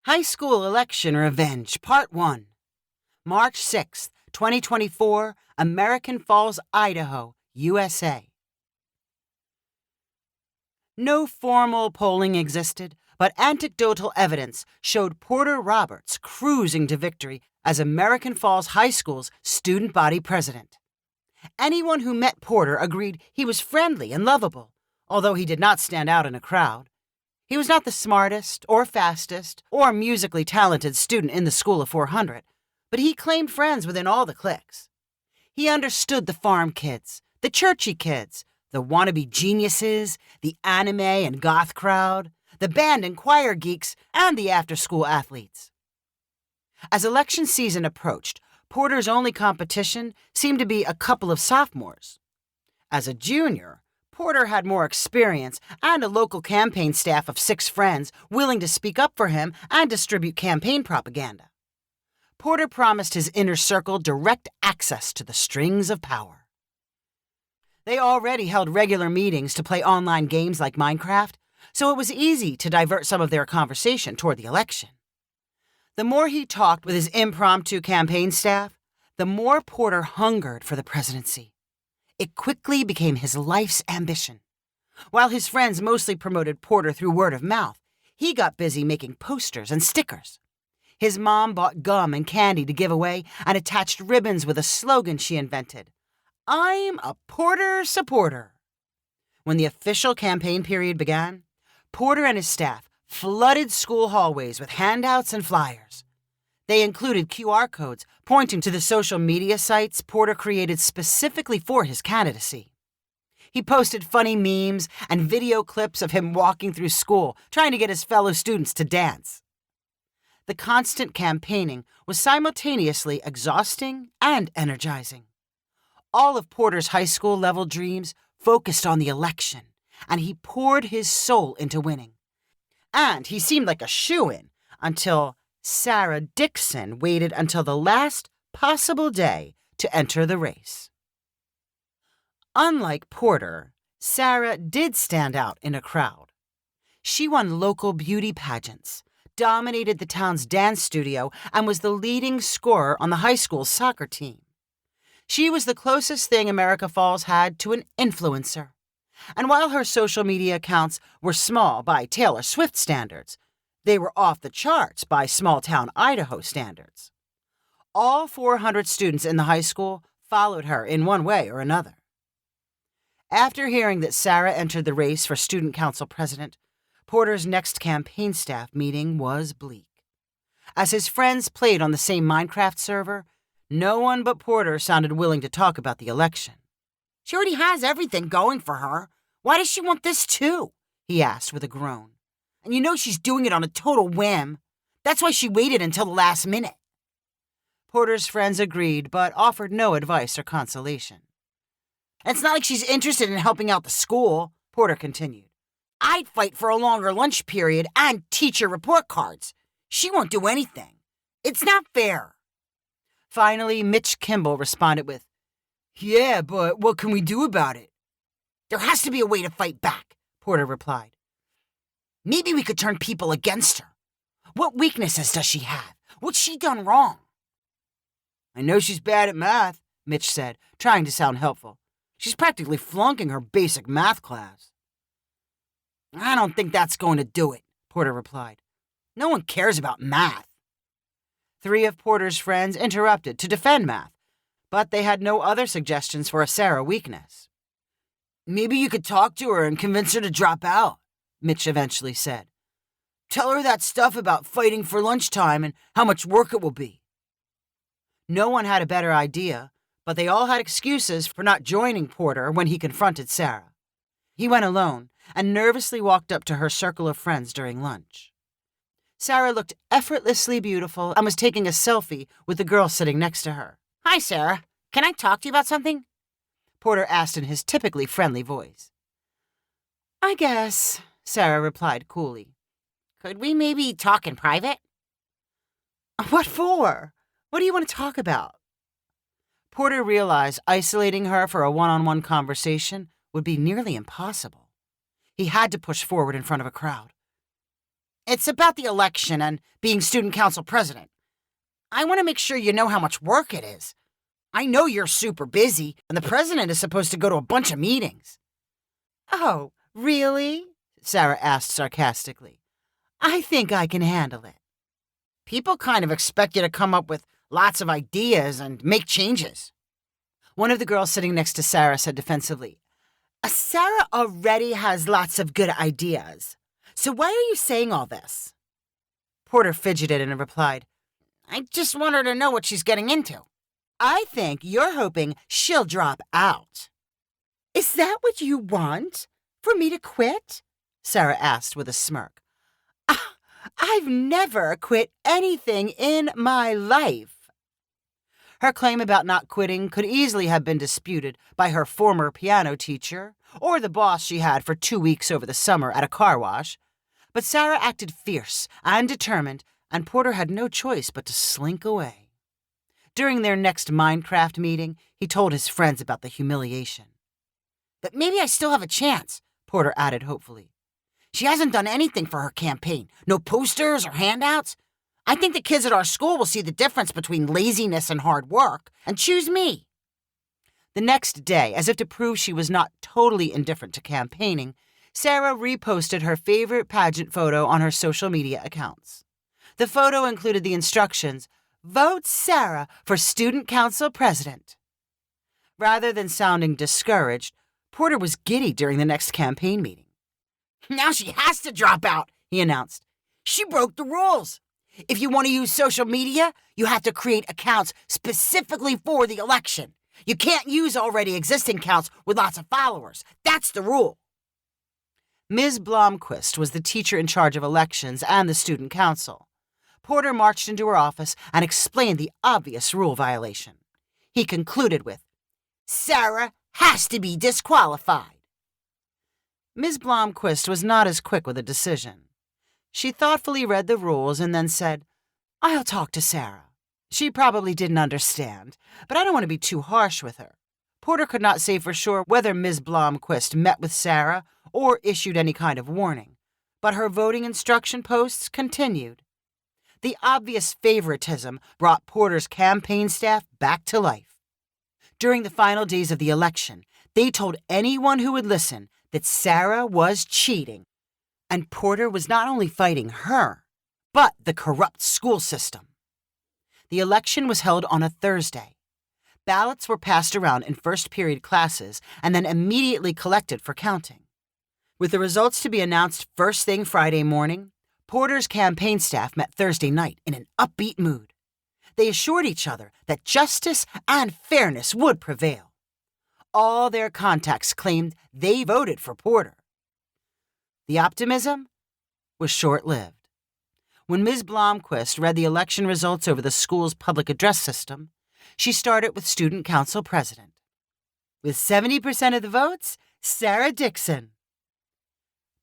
High School Election Revenge, Part 1. March 6th, 2024, American Falls, Idaho, USA. No formal polling existed, but anecdotal evidence showed Porter Roberts cruising to victory as American Falls High School's student body president. Anyone who met Porter agreed he was friendly and lovable, although he did not stand out in a crowd. He was not the smartest, or fastest, or musically talented student in the school of 400, but he claimed friends within all the cliques. He understood the farm kids, the churchy kids, the wannabe geniuses, the anime and goth crowd, the band and choir geeks, and the after-school athletes. As election season approached, Porter's only competition seemed to be a couple of sophomores. As a junior, Porter had more experience and a local campaign staff of 6 friends willing to speak up for him and distribute campaign propaganda. Porter promised his inner circle direct access to the strings of power. They already held regular meetings to play online games like Minecraft, so it was easy to divert some of their conversation toward the election. The more he talked with his impromptu campaign staff, the more Porter hungered for the presidency. It quickly became his life's ambition. While his friends mostly promoted Porter through word of mouth, he got busy making posters and stickers. His mom bought gum and candy to give away and attached ribbons with a slogan she invented: "I'm a Porter supporter." When the official campaign period began, Porter and his staff flooded school hallways with handouts and flyers. They included QR codes pointing to the social media sites Porter created specifically for his candidacy. He posted funny memes and video clips of him walking through school, trying to get his fellow students to dance. The constant campaigning was simultaneously exhausting and energizing. All of Porter's high school-level dreams focused on the election, and he poured his soul into winning. And he seemed like a shoo-in until Sarah Dixon waited until the last possible day to enter the race. Unlike Porter, Sarah did stand out in a crowd. She won local beauty pageants, dominated the town's dance studio, and was the leading scorer on the high school's soccer team. She was the closest thing America Falls had to an influencer. And while her social media accounts were small by Taylor Swift standards, they were off the charts by small-town Idaho standards. All 400 students in the high school followed her in one way or another. After hearing that Sarah entered the race for student council president, Porter's next campaign staff meeting was bleak. As his friends played on the same Minecraft server, no one but Porter sounded willing to talk about the election. "She already has everything going for her. Why does she want this too?" he asked with a groan. "And you know she's doing it on a total whim. That's why she waited until the last minute." Porter's friends agreed, but offered no advice or consolation. "It's not like she's interested in helping out the school," Porter continued. "I'd fight for a longer lunch period and teacher report cards. She won't do anything. It's not fair." Finally, Mitch Kimball responded with, "Yeah, but what can we do about it?" "There has to be a way to fight back," Porter replied. "Maybe we could turn people against her. What weaknesses does she have? What's she done wrong?" "I know she's bad at math," Mitch said, trying to sound helpful. "She's practically flunking her basic math class." "I don't think that's going to do it," Porter replied. "No one cares about math." 3 of Porter's friends interrupted to defend math, but they had no other suggestions for a Sarah weakness. "Maybe you could talk to her and convince her to drop out," Mitch eventually said. "Tell her that stuff about fighting for lunchtime and how much work it will be." No one had a better idea, but they all had excuses for not joining Porter when he confronted Sarah. He went alone and nervously walked up to her circle of friends during lunch. Sarah looked effortlessly beautiful and was taking a selfie with the girl sitting next to her. "Hi, Sarah. Can I talk to you about something?" Porter asked in his typically friendly voice. "I guess," Sarah replied coolly. "Could we maybe talk in private?" "What for? What do you want to talk about?" Porter realized isolating her for a one-on-one conversation would be nearly impossible. He had to push forward in front of a crowd. It's about the election and being student council president. I want to make sure you know how much work it is. I know you're super busy, and the president is supposed to go to a bunch of meetings." "Oh, really?" Sarah asked sarcastically. "I think I can handle it." "People kind of expect you to come up with lots of ideas and make changes." One of the girls sitting next to Sarah said defensively, "Sarah already has lots of good ideas. So why are you saying all this?" Porter fidgeted and replied, "I just want her to know what she's getting into." "I think you're hoping she'll drop out." "Is that what you want? For me to quit?" Sarah asked with a smirk. "I've never quit anything in my life." Her claim about not quitting could easily have been disputed by her former piano teacher or the boss she had for 2 weeks over the summer at a car wash, but Sarah acted fierce and determined, and Porter had no choice but to slink away. During their next Minecraft meeting, he told his friends about the humiliation. "But maybe I still have a chance," Porter added hopefully. "She hasn't done anything for her campaign. No posters or handouts. I think the kids at our school will see the difference between laziness and hard work and choose me." The next day, as if to prove she was not totally indifferent to campaigning, Sarah reposted her favorite pageant photo on her social media accounts. The photo included the instructions, "Vote Sarah for Student Council President." Rather than sounding discouraged, Porter was giddy during the next campaign meeting. "Now she has to drop out," he announced. "She broke the rules. If you want to use social media, you have to create accounts specifically for the election. You can't use already existing accounts with lots of followers. That's the rule." Ms. Blomquist was the teacher in charge of elections and the student council. Porter marched into her office and explained the obvious rule violation. He concluded with, "Sarah has to be disqualified." Ms. Blomquist was not as quick with a decision. She thoughtfully read the rules and then said, "I'll talk to Sarah. She probably didn't understand, but I don't want to be too harsh with her." Porter could not say for sure whether Ms. Blomquist met with Sarah or issued any kind of warning, but her voting instruction posts continued. The obvious favoritism brought Porter's campaign staff back to life. During the final days of the election, they told anyone who would listen that Sarah was cheating. And Porter was not only fighting her, but the corrupt school system. The election was held on a Thursday. Ballots were passed around in first-period classes and then immediately collected for counting. With the results to be announced first thing Friday morning, Porter's campaign staff met Thursday night in an upbeat mood. They assured each other that justice and fairness would prevail. All their contacts claimed they voted for Porter. The optimism was short-lived. When Ms. Blomquist read the election results over the school's public address system, she started with student council president. With 70% of the votes, Sarah Dixon.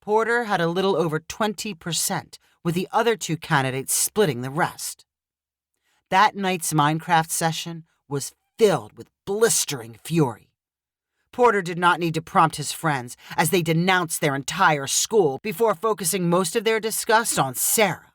Porter had a little over 20%, with the other two candidates splitting the rest. That night's Minecraft session was filled with blistering fury. Porter did not need to prompt his friends as they denounced their entire school before focusing most of their disgust on Sarah.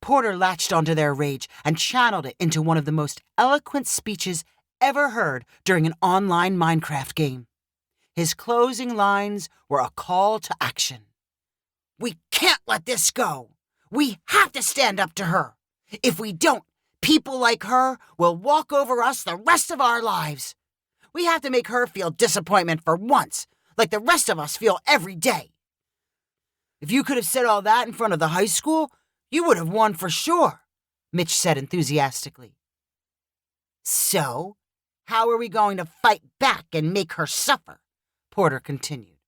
Porter latched onto their rage and channeled it into one of the most eloquent speeches ever heard during an online Minecraft game. His closing lines were a call to action. "We can't let this go. We have to stand up to her. If we don't, people like her will walk over us the rest of our lives. We have to make her feel disappointment for once, like the rest of us feel every day." "If you could have said all that in front of the high school, you would have won for sure," Mitch said enthusiastically. "So, how are we going to fight back and make her suffer?" Porter continued.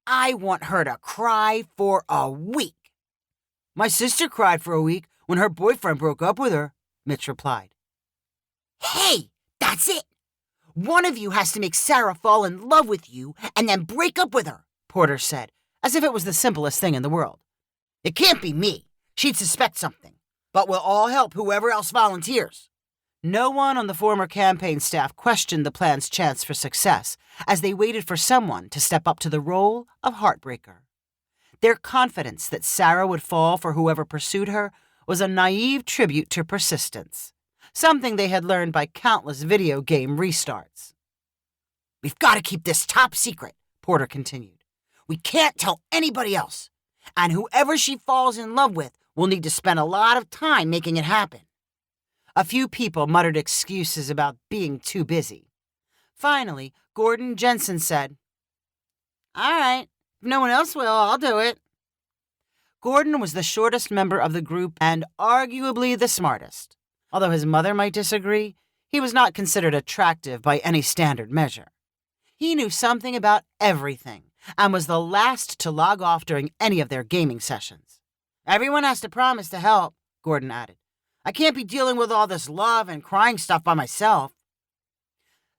"I want her to cry for a week." "My sister cried for a week when her boyfriend broke up with her," Mitch replied. "Hey, that's it. One of you has to make Sarah fall in love with you and then break up with her," Porter said, as if it was the simplest thing in the world. "It can't be me. She'd suspect something. But we'll all help whoever else volunteers." No one on the former campaign staff questioned the plan's chance for success as they waited for someone to step up to the role of heartbreaker. Their confidence that Sarah would fall for whoever pursued her was a naive tribute to persistence, something they had learned by countless video game restarts. "We've got to keep this top secret," Porter continued. "We can't tell anybody else. And whoever she falls in love with will need to spend a lot of time making it happen." A few people muttered excuses about being too busy. Finally, Gordon Jensen said, "All right, if no one else will, I'll do it." Gordon was the shortest member of the group and arguably the smartest. Although his mother might disagree, he was not considered attractive by any standard measure. He knew something about everything and was the last to log off during any of their gaming sessions. "Everyone has to promise to help," Gordon added. "I can't be dealing with all this love and crying stuff by myself."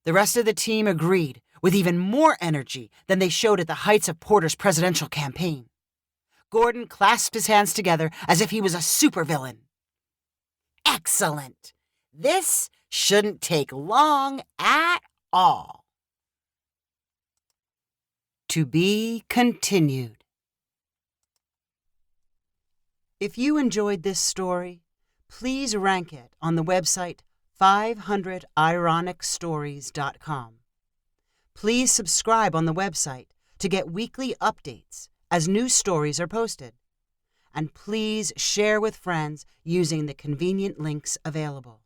The rest of the team agreed, with even more energy than they showed at the heights of Porter's presidential campaign. Gordon clasped his hands together as if he was a supervillain. "Excellent! This shouldn't take long at all." To be continued. If you enjoyed this story, please rank it on the website 500ironicstories.com. Please subscribe on the website to get weekly updates as new stories are posted. And please share with friends using the convenient links available.